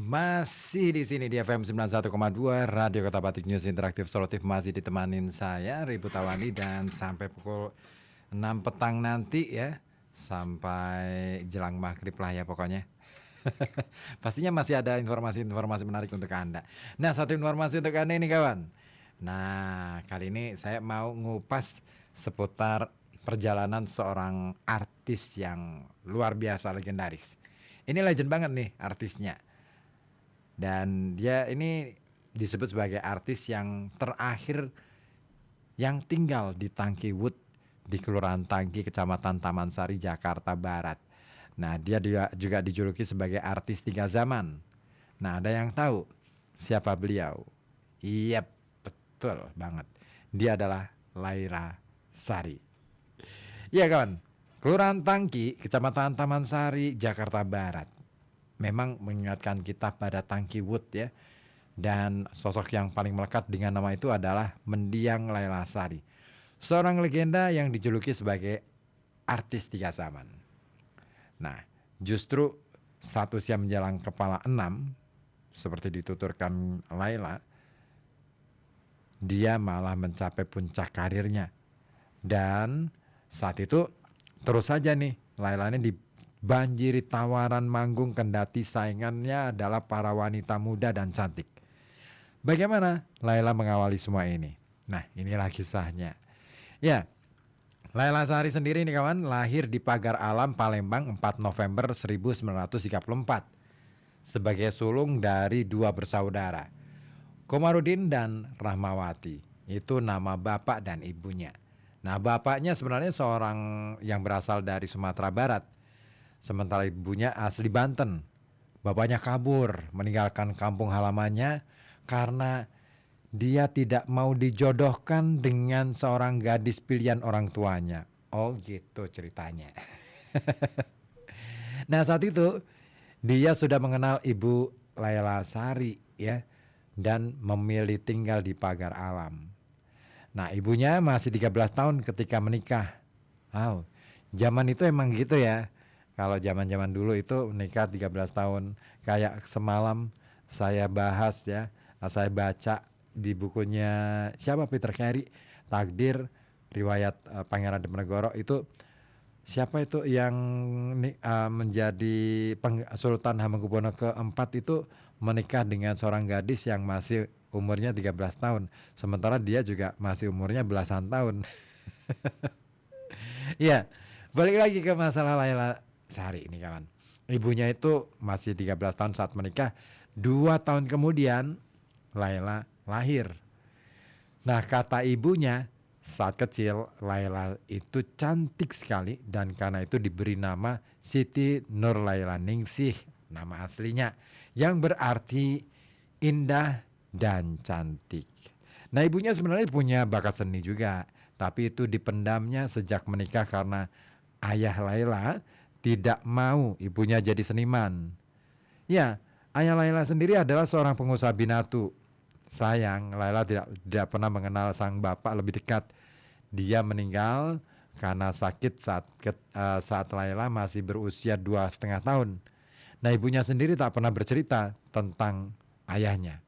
Masih di sini di FM 91,2 Radio Kota Batik News Interaktif Solutif, masih ditemanin saya Ribu Tawani dan sampai pukul 6 petang nanti ya, sampai jelang maghrib lah ya pokoknya. Pastinya masih ada informasi-informasi menarik untuk Anda. Nah, satu informasi untuk Anda ini kawan. Nah, kali ini saya mau ngupas seputar perjalanan seorang artis yang luar biasa legendaris. Ini legend banget nih artisnya. Dan dia ini disebut sebagai artis yang terakhir yang tinggal di Tangki Wood di Kelurahan Tangki, Kecamatan Taman Sari, Jakarta Barat. Nah, dia juga dijuluki sebagai artis tiga zaman. Nah, ada yang tahu siapa beliau? Iya, betul banget. Dia adalah Laila Sari. Iya kawan, Kelurahan Tangki, Kecamatan Taman Sari, Jakarta Barat. Memang mengingatkan kita pada Tangki Wood ya. Dan sosok yang paling melekat dengan nama itu adalah mendiang Laila Sari, seorang legenda yang dijuluki sebagai artis tiga zaman. Nah, justru saat usia menjelang kepala 6, seperti dituturkan Laila, dia malah mencapai puncak karirnya. Dan saat itu terus saja nih Laila ini dibanjiri tawaran manggung, kendati saingannya adalah para wanita muda dan cantik. Bagaimana Laila mengawali semua ini? Nah, inilah kisahnya. Ya, Laila Sari sendiri ini kawan lahir di Pagar Alam, Palembang 4 November 1934 sebagai sulung dari dua bersaudara, Komarudin dan Rahmawati. Itu nama bapak dan ibunya. Nah, bapaknya sebenarnya seorang yang berasal dari Sumatera Barat, sementara ibunya asli Banten. Bapaknya kabur meninggalkan kampung halamannya karena dia tidak mau dijodohkan dengan seorang gadis pilihan orang tuanya. Oh gitu ceritanya. Nah, saat itu dia sudah mengenal ibu Laila Sari ya, dan memilih tinggal di Pagar Alam. Nah, ibunya masih 13 tahun ketika menikah. Wow, zaman itu emang gitu ya. Kalau zaman-zaman dulu itu menikah 13 tahun. Kayak semalam saya bahas ya, saya baca di bukunya siapa, Peter Carey, Takdir, riwayat Pangeran Diponegoro. Itu siapa itu yang menjadi Sultan Hamengkubuwono keempat itu menikah dengan seorang gadis yang masih umurnya 13 tahun. Sementara dia juga masih umurnya belasan tahun. Ya, balik lagi ke masalah Laila Sari ini kawan. Ibunya itu masih 13 tahun saat menikah. 2 tahun kemudian Laila lahir. Nah, kata ibunya, saat kecil Laila itu cantik sekali dan karena itu diberi nama Siti Nurlaila Ningsih, nama aslinya, yang berarti indah dan cantik. Nah, ibunya sebenarnya punya bakat seni juga, tapi itu dipendamnya sejak menikah karena ayah Laila tidak mau ibunya jadi seniman. Ya, ayah Laila sendiri adalah seorang pengusaha binatu. Sayang, Laila tidak pernah mengenal sang bapak lebih dekat. Dia meninggal karena sakit saat Laila masih berusia 2,5 tahun. Nah, ibunya sendiri tak pernah bercerita tentang ayahnya.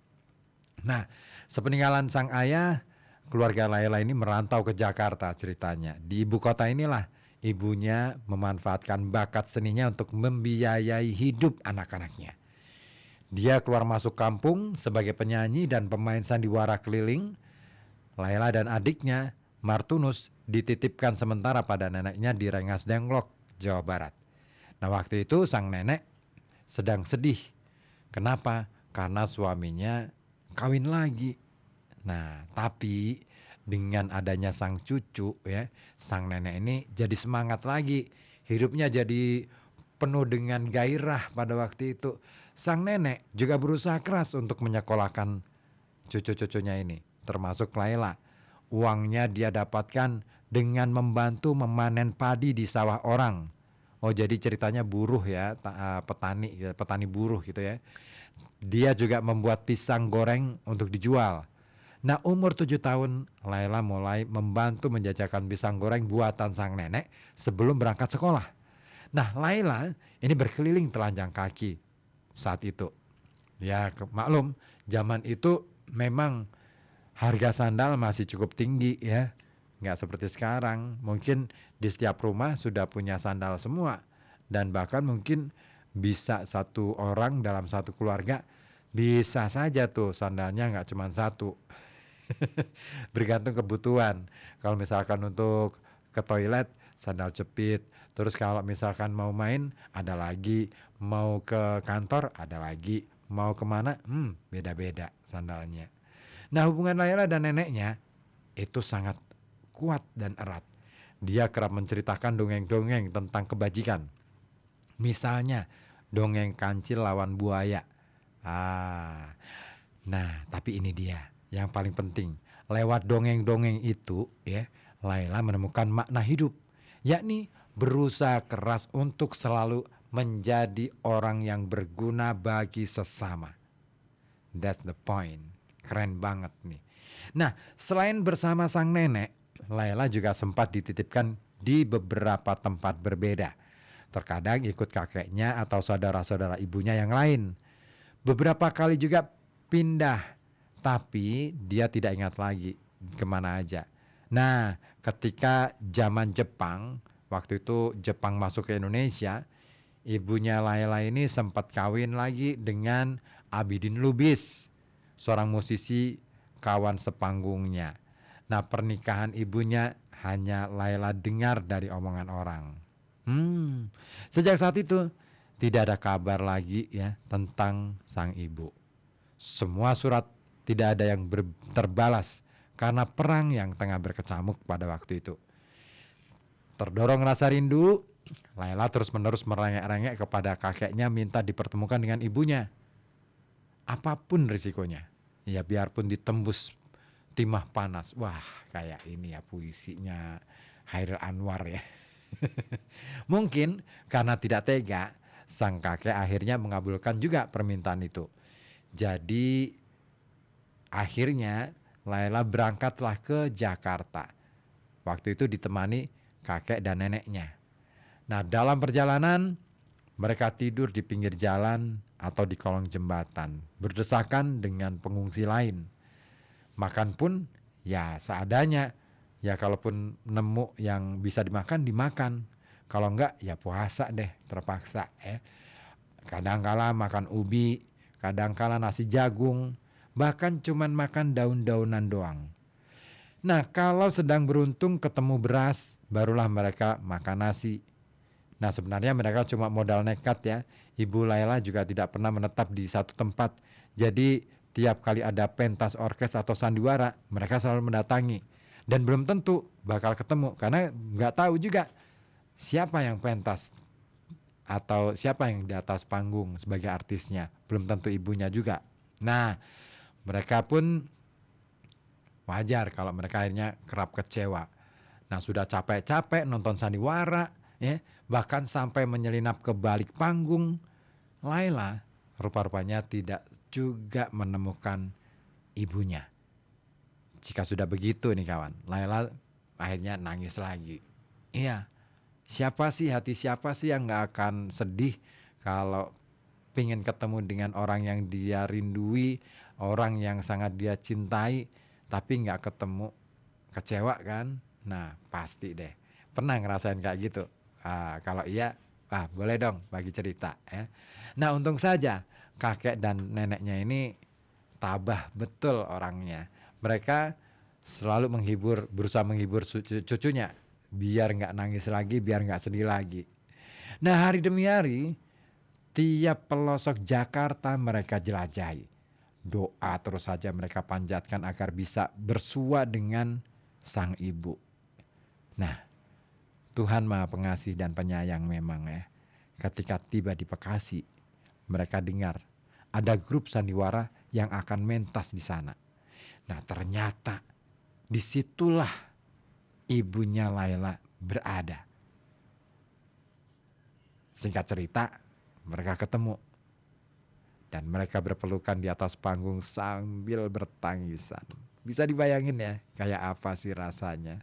Nah, sepeninggalan sang ayah, keluarga Laila ini merantau ke Jakarta ceritanya. Di ibu kota inilah ibunya memanfaatkan bakat seninya untuk membiayai hidup anak-anaknya. Dia keluar masuk kampung sebagai penyanyi dan pemain sandiwara keliling. Laila dan adiknya, Martunus, dititipkan sementara pada neneknya di Rengas Dengklok, Jawa Barat. Nah, waktu itu sang nenek sedang sedih. Kenapa? Karena suaminya kawin lagi. Nah, tapi dengan adanya sang cucu ya, sang nenek ini jadi semangat lagi. Hidupnya jadi penuh dengan gairah pada waktu itu. Sang nenek juga berusaha keras untuk menyekolahkan cucu-cucunya ini, termasuk Laila. Uangnya dia dapatkan dengan membantu memanen padi di sawah orang. Oh, jadi ceritanya buruh ya, petani buruh gitu ya. Dia juga membuat pisang goreng untuk dijual. Nah, umur 7 tahun Laila mulai membantu menjajakan pisang goreng buatan sang nenek sebelum berangkat sekolah. Nah, Laila ini berkeliling telanjang kaki saat itu. Ya maklum, zaman itu memang harga sandal masih cukup tinggi ya. Nggak seperti sekarang. Mungkin di setiap rumah sudah punya sandal semua. Dan bahkan mungkin bisa satu orang dalam satu keluarga bisa saja tuh sandalnya nggak cuma satu. Bergantung kebutuhan. Kalau misalkan untuk ke toilet sandal jepit, terus kalau misalkan mau main ada lagi, mau ke kantor ada lagi, mau kemana beda-beda sandalnya. Nah, hubungan Layla dan neneknya itu sangat kuat dan erat. Dia kerap menceritakan dongeng-dongeng tentang kebajikan. Misalnya dongeng kancil lawan buaya. Ah, nah, tapi ini dia yang paling penting. Lewat dongeng-dongeng itu ya, Laila menemukan makna hidup, yakni berusaha keras untuk selalu menjadi orang yang berguna bagi sesama. That's the point. Keren banget nih. Nah, selain bersama sang nenek, Laila juga sempat dititipkan di beberapa tempat berbeda. Terkadang ikut kakeknya atau saudara-saudara ibunya yang lain. Beberapa kali juga pindah, tapi dia tidak ingat lagi kemana aja. Nah, ketika zaman Jepang, waktu itu Jepang masuk ke Indonesia, ibunya Laila ini sempat kawin lagi dengan Abidin Lubis, seorang musisi kawan sepanggungnya. Nah, pernikahan ibunya hanya Laila dengar dari omongan orang. Sejak saat itu tidak ada kabar lagi ya tentang sang ibu. Semua surat tidak ada yang terbalas karena perang yang tengah berkecamuk pada waktu itu. Terdorong rasa rindu, Laila terus-menerus merengek-rengek kepada kakeknya minta dipertemukan dengan ibunya. Apapun risikonya. Ya biarpun ditembus timah panas. Wah, kayak ini ya puisinya Hairil Anwar ya. Mungkin karena tidak tega, sang kakek akhirnya mengabulkan juga permintaan itu. Jadi akhirnya Laila berangkatlah ke Jakarta. Waktu itu ditemani kakek dan neneknya. Nah, dalam perjalanan mereka tidur di pinggir jalan atau di kolong jembatan, berdesakan dengan pengungsi lain. Makan pun ya seadanya. Ya kalaupun nemu yang bisa dimakan. Kalau enggak ya puasa deh, terpaksa ya. Kadangkala makan ubi, kadangkala nasi jagung, bahkan cuman makan daun-daunan doang. Nah, kalau sedang beruntung ketemu beras, barulah mereka makan nasi. Nah, sebenarnya mereka cuma modal nekat ya. Ibu Laila juga tidak pernah menetap di satu tempat. Jadi, tiap kali ada pentas orkes atau sandiwara, mereka selalu mendatangi. Dan belum tentu bakal ketemu, karena nggak tahu juga siapa yang pentas atau siapa yang di atas panggung sebagai artisnya. Belum tentu ibunya juga. Nah, mereka pun wajar kalau mereka akhirnya kerap kecewa. Nah, sudah capek-capek nonton sandiwara, ya, bahkan sampai menyelinap ke balik panggung, Laila rupa-rupanya tidak juga menemukan ibunya. Jika sudah begitu nih kawan, Laila akhirnya nangis lagi. Iya, hati siapa sih yang gak akan sedih kalau pengen ketemu dengan orang yang dia rindui, orang yang sangat dia cintai, tapi gak ketemu, kecewa kan? Nah, pasti deh. Pernah ngerasain kayak gitu? Kalau iya, boleh dong bagi cerita ya. Nah, untung saja kakek dan neneknya ini tabah betul orangnya. Mereka selalu berusaha menghibur cucunya biar nggak nangis lagi, biar nggak sedih lagi. Nah, hari demi hari, tiap pelosok Jakarta mereka jelajahi. Doa terus saja mereka panjatkan agar bisa bersua dengan sang ibu. Nah, Tuhan Maha Pengasih dan Penyayang memang ya. Ketika tiba di Bekasi, mereka dengar ada grup sandiwara yang akan mentas di sana. Nah, ternyata disitulah ibunya Laila berada. Singkat cerita, mereka ketemu. Dan mereka berpelukan di atas panggung sambil bertangisan. Bisa dibayangin ya, kayak apa sih rasanya.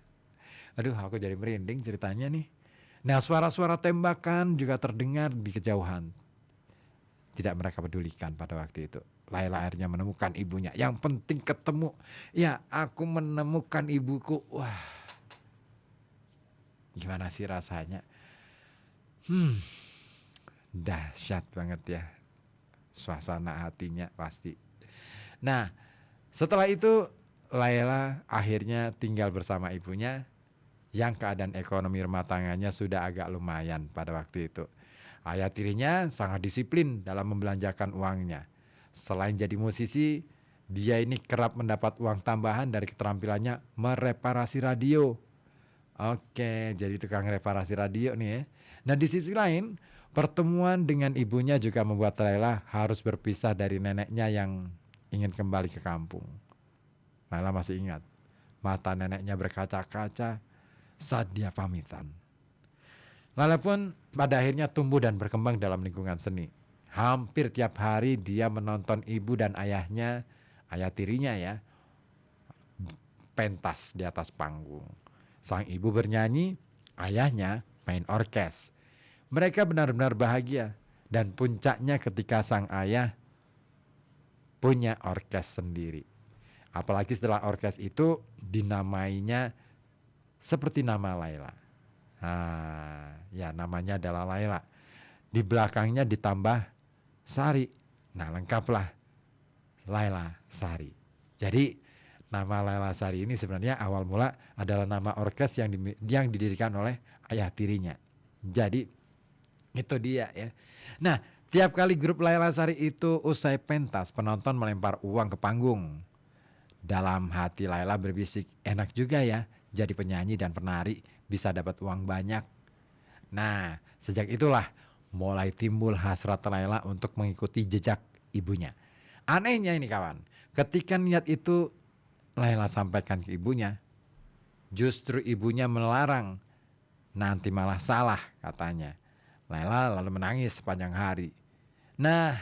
Aduh, aku jadi merinding ceritanya nih. Nah, suara-suara tembakan juga terdengar di kejauhan. tidak mereka pedulikan pada waktu itu. Laila akhirnya menemukan ibunya. Yang penting ketemu. Ya, aku menemukan ibuku. Wah, gimana sih rasanya? Dahsyat banget ya suasana hatinya pasti. Nah, setelah itu Laila akhirnya tinggal bersama ibunya yang keadaan ekonomi rumah tangganya sudah agak lumayan pada waktu itu. Ayah tirinya sangat disiplin dalam membelanjakan uangnya. Selain jadi musisi, dia ini kerap mendapat uang tambahan dari keterampilannya mereparasi radio. Oke, jadi tukang reparasi radio nih ya. Nah, di sisi lain, pertemuan dengan ibunya juga membuat Laila harus berpisah dari neneknya yang ingin kembali ke kampung. Laila masih ingat, mata neneknya berkaca-kaca saat dia pamitan. Laila pun pada akhirnya tumbuh dan berkembang dalam lingkungan seni. Hampir tiap hari dia menonton ibu dan ayahnya, ayah tirinya ya, pentas di atas panggung. Sang ibu bernyanyi, ayahnya main orkes. Mereka benar-benar bahagia dan puncaknya ketika sang ayah punya orkes sendiri. Apalagi setelah orkes itu dinamainya seperti nama Laila. Ya namanya adalah Laila. Di belakangnya ditambah Sari. Nah, lengkaplah Laila Sari. Jadi nama Laila Sari ini sebenarnya awal mula adalah nama orkes yang didirikan oleh ayah tirinya. Jadi itu dia ya. Nah, tiap kali grup Laila Sari itu usai pentas, penonton melempar uang ke panggung. Dalam hati Laila berbisik, enak juga ya jadi penyanyi dan penari, bisa dapat uang banyak. Nah, sejak itulah mulai timbul hasrat Laila untuk mengikuti jejak ibunya. Anehnya ini kawan, ketika niat itu Laila sampaikan ke ibunya, justru ibunya melarang. Nanti malah salah katanya. Laila lalu menangis sepanjang hari. Nah,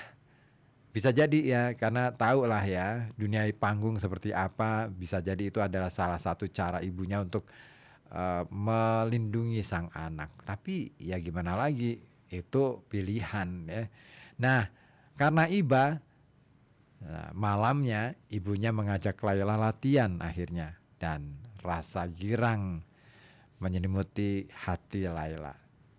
bisa jadi ya, karena tahu lah ya dunia panggung seperti apa. Bisa jadi itu adalah salah satu cara ibunya untuk melindungi sang anak. Tapi ya gimana lagi, itu pilihan ya. Nah, karena iba, malamnya ibunya mengajak Laila latihan akhirnya. Dan rasa girang menyelimuti hati Laila.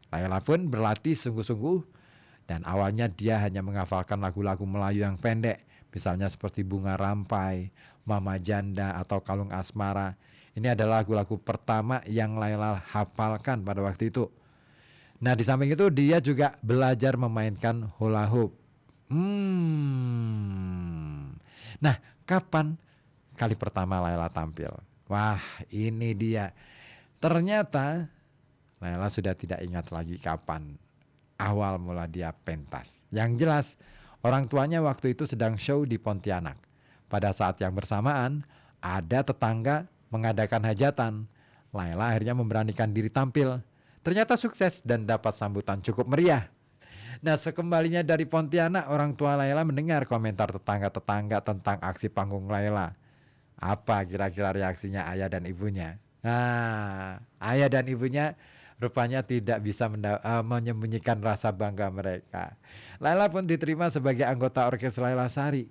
Laila pun berlatih sungguh-sungguh. Dan awalnya dia hanya menghafalkan lagu-lagu Melayu yang pendek. Misalnya seperti Bunga Rampai, Mama Janda, atau Kalung Asmara. Ini adalah lagu-lagu pertama yang Laila hafalkan pada waktu itu. Nah, di samping itu dia juga belajar memainkan hula hoop. Nah, kapan kali pertama Laila tampil? Wah, ini dia. Ternyata Laila sudah tidak ingat lagi kapan awal mula dia pentas. Yang jelas, orang tuanya waktu itu sedang show di Pontianak. Pada saat yang bersamaan, ada tetangga mengadakan hajatan. Laila akhirnya memberanikan diri tampil. Ternyata sukses dan dapat sambutan cukup meriah. Nah, sekembalinya dari Pontianak, orang tua Laila mendengar komentar tetangga-tetangga tentang aksi panggung Laila. Apa kira-kira reaksinya ayah dan ibunya? Nah, ayah dan ibunya rupanya tidak bisa menyembunyikan rasa bangga mereka. Laila pun diterima sebagai anggota orkes Laila Sari.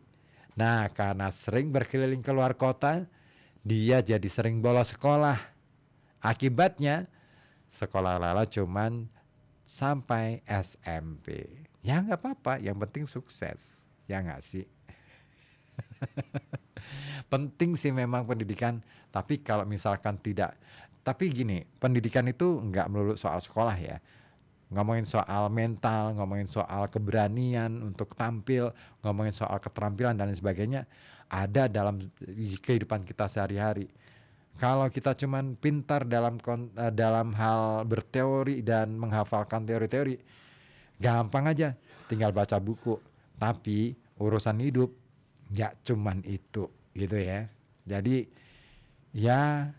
Nah, karena sering berkeliling ke luar kota, dia jadi sering bolos sekolah. Akibatnya, sekolah Laila cuman sampai SMP. Ya nggak apa-apa, yang penting sukses. Ya nggak sih? Penting sih memang pendidikan, tapi kalau misalkan tidak, tapi gini, pendidikan itu nggak melulu soal sekolah ya. Ngomongin soal mental, ngomongin soal keberanian untuk tampil, ngomongin soal keterampilan dan lain sebagainya, ada dalam kehidupan kita sehari-hari. Kalau kita cuman pintar dalam hal berteori dan menghafalkan teori-teori, gampang aja, tinggal baca buku. Tapi urusan hidup nggak cuman itu, gitu ya. Jadi ya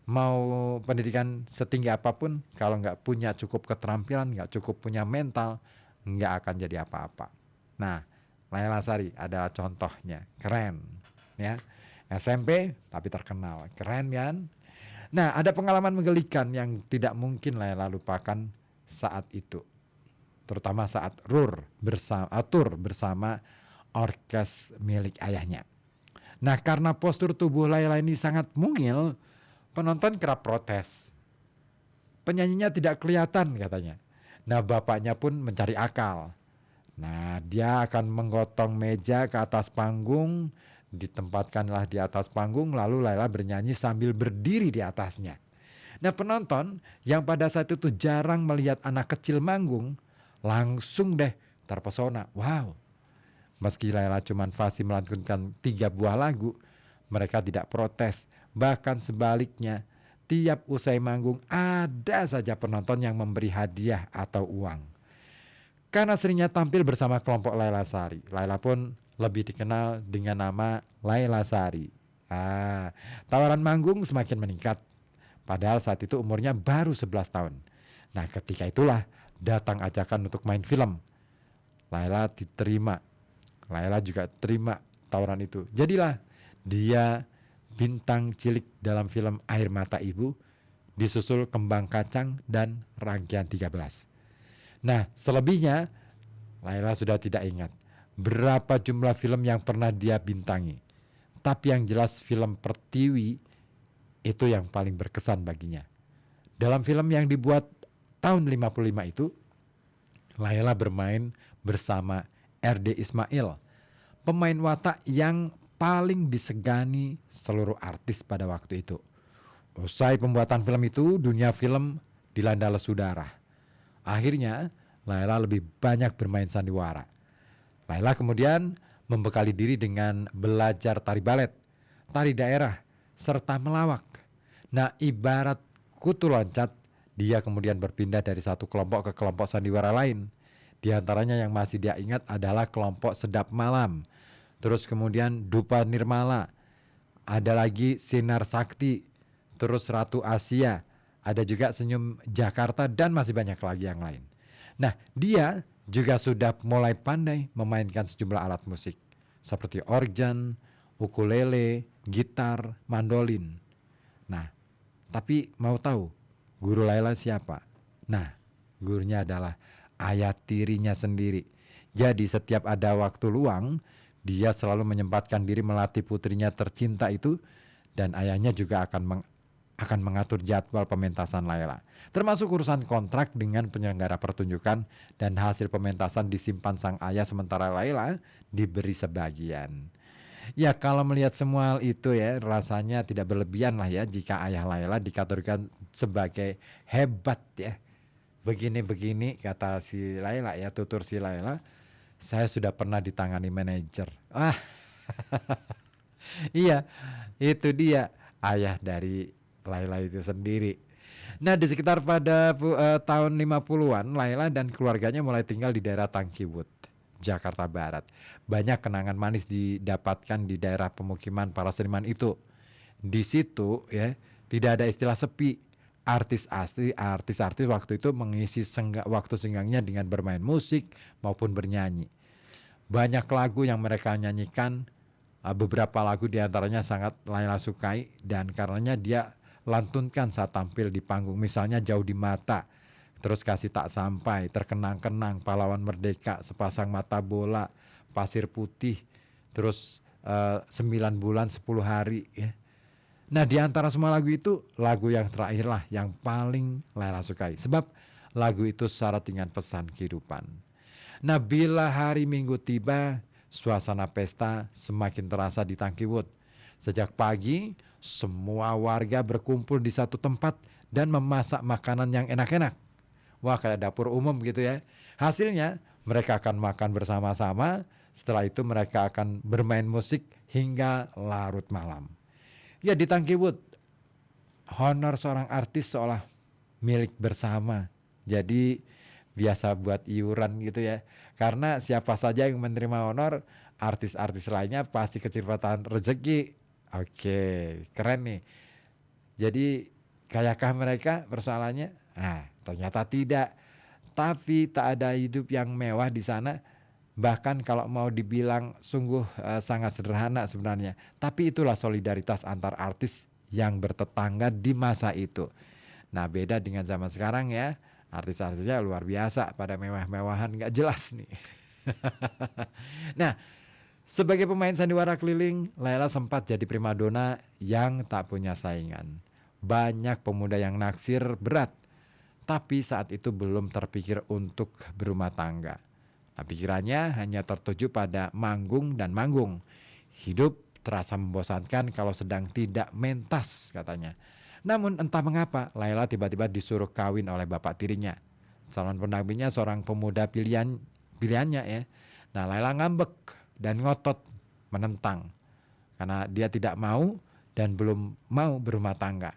mau pendidikan setinggi apapun, kalau nggak punya cukup keterampilan, nggak cukup punya mental, nggak akan jadi apa-apa. Nah, Laila Sari adalah contohnya, keren ya. SMP tapi terkenal, keren kan? Nah, ada pengalaman menggelikan yang tidak mungkin Laila lupakan saat itu. terutama saat tur bersama orkes milik ayahnya. Nah, karena postur tubuh Laila ini sangat mungil, penonton kerap protes. Penyanyinya tidak kelihatan katanya. Nah, bapaknya pun mencari akal. Nah, dia akan menggotong meja ke atas panggung, ditempatkanlah di atas panggung, lalu Laila bernyanyi sambil berdiri di atasnya. Nah, penonton yang pada saat itu jarang melihat anak kecil manggung, langsung deh terpesona. Wow, meski Laila cuma fasih melantunkan 3 buah lagu, mereka tidak protes. Bahkan sebaliknya, tiap usai manggung ada saja penonton yang memberi hadiah atau uang. Karena seringnya tampil bersama kelompok Laila Sari, Laila pun lebih dikenal dengan nama Laila Sari. Tawaran manggung semakin meningkat. Padahal saat itu umurnya baru 11 tahun. Nah, ketika itulah datang ajakan untuk main film. Laila diterima. Laila juga terima tawaran itu. Jadilah dia bintang cilik dalam film Air Mata Ibu, disusul Kembang Kacang dan Rangkaian 13. Nah, selebihnya Laila sudah tidak ingat berapa jumlah film yang pernah dia bintangi. Tapi yang jelas film Pertiwi itu yang paling berkesan baginya. Dalam film yang dibuat tahun 55 itu, Laila bermain bersama R.D. Ismail, pemain watak yang paling disegani seluruh artis pada waktu itu. Usai pembuatan film itu, dunia film dilanda lesu darah. Akhirnya, Laila lebih banyak bermain sandiwara. Laila kemudian membekali diri dengan belajar tari balet, tari daerah, serta melawak. Nah, ibarat kutu loncat, dia kemudian berpindah dari satu kelompok ke kelompok sandiwara lain. Di antaranya yang masih dia ingat adalah kelompok Sedap Malam. Terus kemudian Dupa Nirmala. Ada lagi Sinar Sakti. Terus Ratu Asia. Ada juga Senyum Jakarta dan masih banyak lagi yang lain. Nah, dia juga sudah mulai pandai memainkan sejumlah alat musik. Seperti organ, ukulele, gitar, mandolin. Nah, tapi mau tahu guru Laila siapa? Nah, gurunya adalah ayah tirinya sendiri. Jadi setiap ada waktu luang, dia selalu menyempatkan diri melatih putrinya tercinta itu, dan ayahnya juga akan mengatur jadwal pementasan Laila. Termasuk urusan kontrak dengan penyelenggara pertunjukan, dan hasil pementasan disimpan sang ayah sementara Laila diberi sebagian. Ya, kalau melihat semua hal itu ya, rasanya tidak berlebihan lah ya jika ayah Laila dikategorikan sebagai hebat ya. Begini-begini kata si Laila ya, tutur si Laila, saya sudah pernah ditangani manajer. Iya, itu dia ayah dari Laila itu sendiri. Nah, di sekitar pada tahun 50-an, Laila dan keluarganya mulai tinggal di daerah Tangkiwood, Jakarta Barat. Banyak kenangan manis didapatkan di daerah pemukiman para seniman itu. Di situ ya, tidak ada istilah sepi. Artis waktu itu mengisi waktu senggangnya dengan bermain musik maupun bernyanyi. Banyak lagu yang mereka nyanyikan, beberapa lagu diantaranya sangat Laila sukai dan karenanya dia lantunkan saat tampil di panggung. Misalnya Jauh di Mata, terus Kasih Tak Sampai, Terkenang-kenang, Pahlawan Merdeka, Sepasang Mata Bola, Pasir Putih, terus 9 bulan 10 hari ya. Nah, di antara semua lagu itu, lagu yang terakhir lah yang paling Laila sukai. Sebab lagu itu syarat dengan pesan kehidupan. Nah, bila hari Minggu tiba, suasana pesta semakin terasa di Tangkiwood. Sejak pagi, semua warga berkumpul di satu tempat dan memasak makanan yang enak-enak. Wah, kayak dapur umum gitu ya. Hasilnya, mereka akan makan bersama-sama. Setelah itu mereka akan bermain musik hingga larut malam. Ya, di Tangkiwood, honor seorang artis seolah milik bersama. Jadi biasa buat iuran gitu ya. Karena siapa saja yang menerima honor, artis-artis lainnya pasti kecepatan rezeki. Oke, keren nih. Jadi kayakkah mereka persoalannya? Ternyata tidak. Tapi tak ada hidup yang mewah di sana. Bahkan kalau mau dibilang sungguh sangat sederhana sebenarnya. Tapi itulah solidaritas antar artis yang bertetangga di masa itu. Nah, beda dengan zaman sekarang ya. Artis-artisnya luar biasa, pada mewah-mewahan nggak jelas nih. Nah, sebagai pemain sandiwara keliling, Laila sempat jadi primadona yang tak punya saingan. Banyak pemuda yang naksir berat, tapi saat itu belum terpikir untuk berumah tangga. Nah, pikirannya hanya tertuju pada manggung dan manggung. Hidup terasa membosankan kalau sedang tidak mentas, katanya. Namun entah mengapa Laila tiba-tiba disuruh kawin oleh bapak tirinya. Calon pendampingnya seorang pemuda pilihannya ya. Nah, Laila ngambek dan ngotot menentang karena dia tidak mau dan belum mau berumah tangga.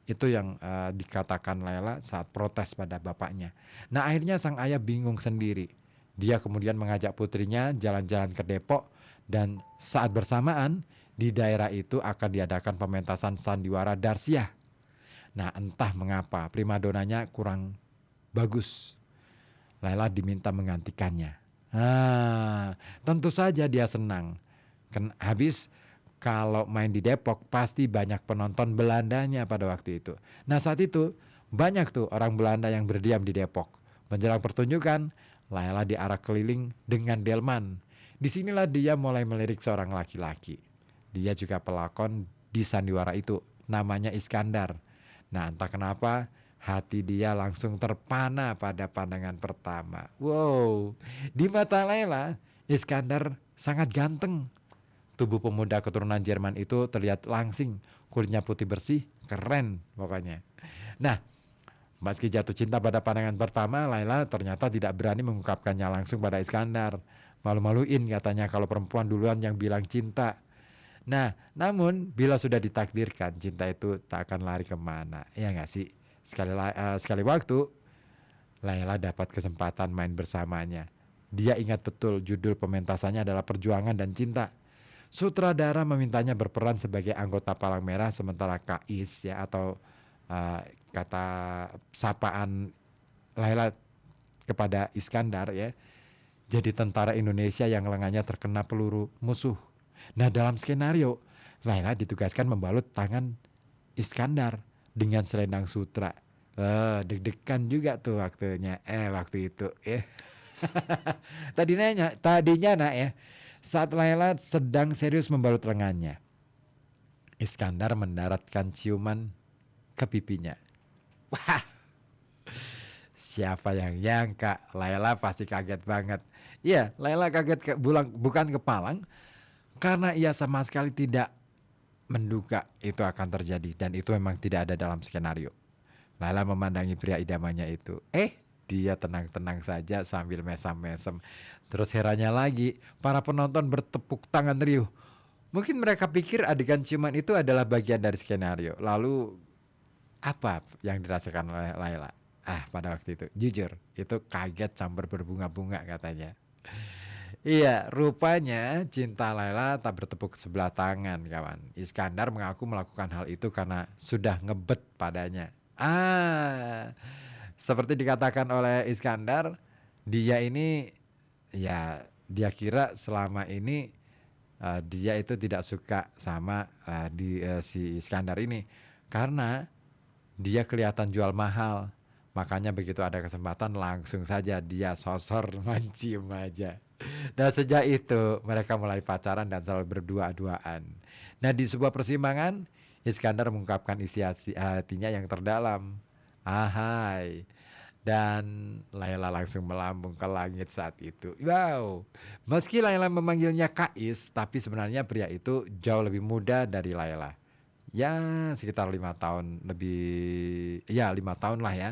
Itu yang dikatakan Laila saat protes pada bapaknya. Nah, akhirnya sang ayah bingung sendiri. Dia kemudian mengajak putrinya jalan-jalan ke Depok, dan saat bersamaan di daerah itu akan diadakan pementasan sandiwara Darsiah. Nah, entah mengapa primadonanya kurang bagus. Laila diminta menggantikannya. Tentu saja dia senang. Habis kalau main di Depok pasti banyak penonton Belandanya pada waktu itu. Nah, saat itu banyak tuh orang Belanda yang berdiam di Depok. Menjelang pertunjukan, Laila diarak keliling dengan delman. Disinilah dia mulai melirik seorang laki-laki. Dia juga pelakon di sandiwara itu, namanya Iskandar. Nah, entah kenapa hati dia langsung terpana pada pandangan pertama. Wow, di mata Laila, Iskandar sangat ganteng. Tubuh pemuda keturunan Jerman itu terlihat langsing, kulitnya putih bersih, keren pokoknya. Nah, meski jatuh cinta pada pandangan pertama, Laila ternyata tidak berani mengungkapkannya langsung pada Iskandar. Malu-maluin katanya kalau perempuan duluan yang bilang cinta. Nah, namun bila sudah ditakdirkan, cinta itu tak akan lari kemana, ya nggak sih? Sekali waktu, Laila dapat kesempatan main bersamanya. Dia ingat betul judul pementasannya adalah Perjuangan dan Cinta. Sutradara memintanya berperan sebagai anggota Palang Merah, sementara Kais ya, atau kata sapaan Laila kepada Iskandar ya, jadi tentara Indonesia yang lengannya terkena peluru musuh. Nah, dalam skenario, Laila ditugaskan membalut tangan Iskandar dengan selendang sutra. Deg-degan juga tuh waktu itu ya. Tadinya nak ya, saat Laila sedang serius membalut lengannya, Iskandar mendaratkan ciuman ke pipinya. Wah, siapa yang nyangka? Laila pasti kaget banget. Iya, Laila kaget bukan kepalang, karena ia sama sekali tidak menduga itu akan terjadi, dan itu memang tidak ada dalam skenario. Laila memandangi pria idamannya itu. Dia tenang-tenang saja sambil mesam-mesem. Terus herannya lagi, para penonton bertepuk tangan riuh. Mungkin mereka pikir adegan ciuman itu adalah bagian dari skenario. Lalu apa yang dirasakan oleh Laila? Pada waktu itu, jujur, itu kaget campur berbunga-bunga katanya. Iya, rupanya cinta Laila tak bertepuk sebelah tangan, kawan. Iskandar mengaku melakukan hal itu karena sudah ngebet padanya. Seperti dikatakan oleh Iskandar, dia ini ya, dia kira selama ini dia itu tidak suka sama si Iskandar ini karena dia kelihatan jual mahal. Makanya begitu ada kesempatan langsung saja dia sosor mencium aja. Dan sejak itu mereka mulai pacaran dan selalu berdua-duaan. Nah, di sebuah persimpangan, Iskandar mengungkapkan isi hatinya yang terdalam. Ahai. Dan Laila langsung melambung ke langit saat itu. Wow. Meski Laila memanggilnya Kais, tapi sebenarnya pria itu jauh lebih muda dari Laila. Ya, sekitar 5 tahun lebih, ya 5 tahun lah ya.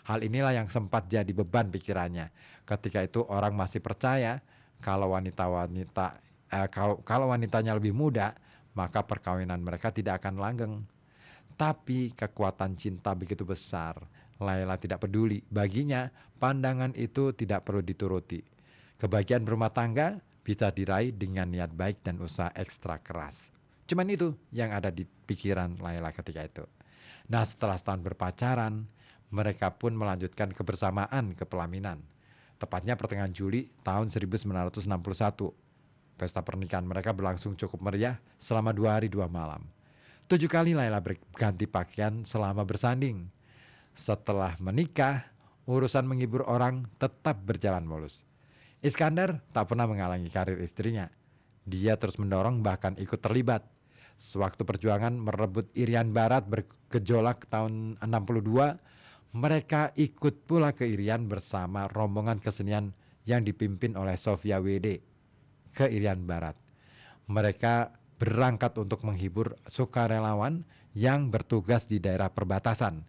Hal inilah yang sempat jadi beban pikirannya. Ketika itu orang masih percaya kalau kalau wanitanya lebih muda, maka perkawinan mereka tidak akan langgeng. Tapi kekuatan cinta begitu besar, Laila tidak peduli. Baginya, pandangan itu tidak perlu dituruti. Kebahagiaan berumah tangga bisa diraih dengan niat baik dan usaha ekstra keras. Cuman itu yang ada di pikiran Laila ketika itu. Nah, setelah setahun berpacaran, mereka pun melanjutkan kebersamaan ke pelaminan. Tepatnya pertengahan Juli tahun 1961. Pesta pernikahan mereka berlangsung cukup meriah selama 2 hari 2 malam. 7 kali Laila berganti pakaian selama bersanding. Setelah menikah, urusan menghibur orang tetap berjalan mulus. Iskandar tak pernah menghalangi karir istrinya. Dia terus mendorong bahkan ikut terlibat. Sewaktu perjuangan merebut Irian Barat bergejolak tahun 62, mereka ikut pula ke Irian bersama rombongan kesenian yang dipimpin oleh Sofia WD ke Irian Barat. Mereka berangkat untuk menghibur sukarelawan yang bertugas di daerah perbatasan.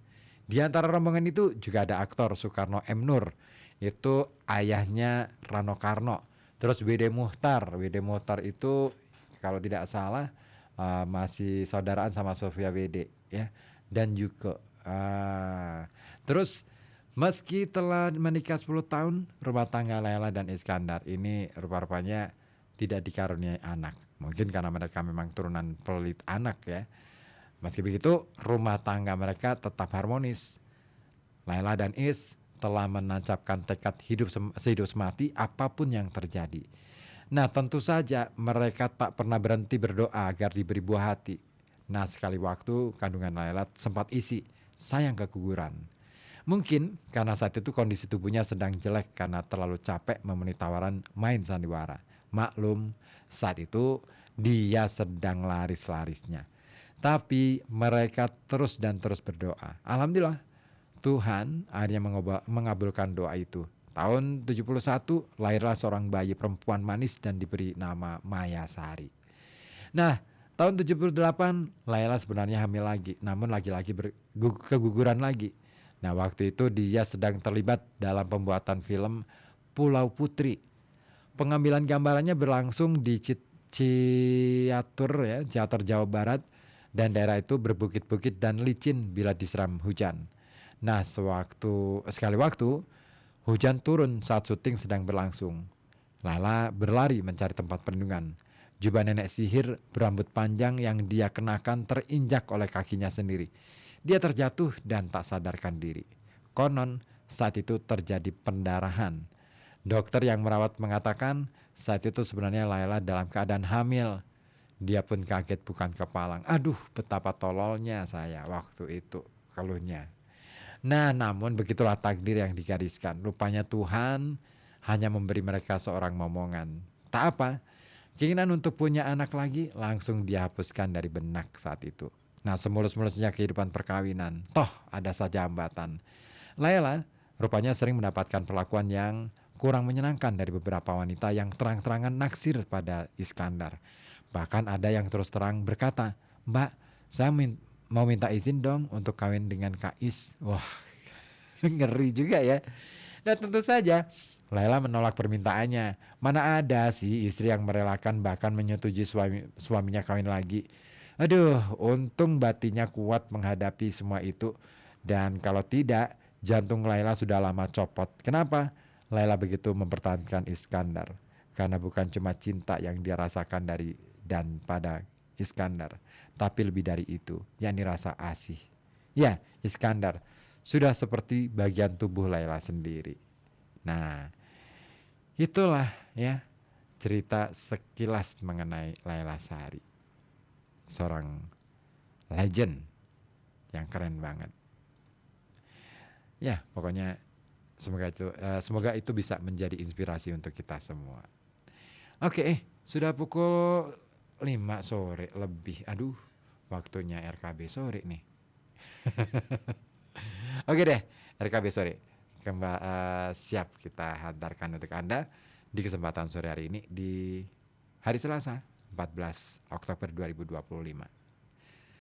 Di antara rombongan itu juga ada aktor Soekarno M. Nur, itu ayahnya Rano Karno. Terus WD Muchtar itu kalau tidak salah masih saudaraan sama Sofia WD ya, dan juga terus meski telah menikah 10 tahun, rumah tangga Laila dan Iskandar ini rupa-rupanya tidak dikaruniai anak. Mungkin karena mereka memang turunan pelit anak ya. Meski begitu, rumah tangga mereka tetap harmonis. Laila dan Is telah menancapkan tekad sehidup semati apapun yang terjadi. Nah, tentu saja mereka tak pernah berhenti berdoa agar diberi buah hati. Nah, sekali waktu kandungan Laila sempat isi, sayang keguguran. Mungkin karena saat itu kondisi tubuhnya sedang jelek karena terlalu capek memenuhi tawaran main sandiwara. Maklum, saat itu dia sedang laris-larisnya. Tapi mereka terus dan terus berdoa. Alhamdulillah, Tuhan akhirnya mengabulkan doa itu. Tahun 71 lahirlah seorang bayi perempuan manis dan diberi nama Maya Sari. Nah, tahun 78 Laila sebenarnya hamil lagi, namun lagi-lagi keguguran lagi. Nah, waktu itu dia sedang terlibat dalam pembuatan film Pulau Putri. Pengambilan gambarannya berlangsung di Ciatur ya, Ciatur Jawa Barat, dan daerah itu berbukit-bukit dan licin bila disiram hujan. Nah, sekali waktu hujan turun saat syuting sedang berlangsung. Lala berlari mencari tempat perlindungan. Jubah nenek sihir berambut panjang yang dia kenakan terinjak oleh kakinya sendiri. Dia terjatuh dan tak sadarkan diri. Konon saat itu terjadi pendarahan. Dokter yang merawat mengatakan saat itu sebenarnya Laila dalam keadaan hamil. Dia pun kaget bukan kepalang. Aduh, betapa tololnya saya waktu itu, keluhnya. Nah, namun begitulah takdir yang digariskan. Rupanya Tuhan hanya memberi mereka seorang momongan. Tak apa, keinginan untuk punya anak lagi langsung dihapuskan dari benak saat itu. Nah, semulus-mulusnya kehidupan perkawinan, toh ada saja hambatan. Laila rupanya sering mendapatkan perlakuan yang kurang menyenangkan dari beberapa wanita yang terang-terangan naksir pada Iskandar. Bahkan ada yang terus terang berkata, "Mbak, saya mau minta izin dong untuk kawin dengan Kak Is." Wah, ngeri juga ya. Nah, tentu saja Laila menolak permintaannya. Mana ada sih istri yang merelakan bahkan menyetujui suaminya kawin lagi. Aduh, untung batinnya kuat menghadapi semua itu. Dan kalau tidak, jantung Laila sudah lama copot. Kenapa? Laila begitu mempertahankan Iskandar. Karena bukan cuma cinta yang dia rasakan dari dan pada Iskandar, tapi lebih dari itu, yakni rasa asih. Ya, Iskandar sudah seperti bagian tubuh Laila sendiri. Nah, itulah ya cerita sekilas mengenai Laila Sari, seorang legend yang keren banget. Ya, pokoknya semoga itu bisa menjadi inspirasi untuk kita semua. Oke, sudah pukul 5 sore lebih. Aduh, waktunya RKB sore nih. Oke deh, RKB sore. Siap kita hantarkan untuk Anda di kesempatan sore hari ini di hari Selasa 14 Oktober 2025.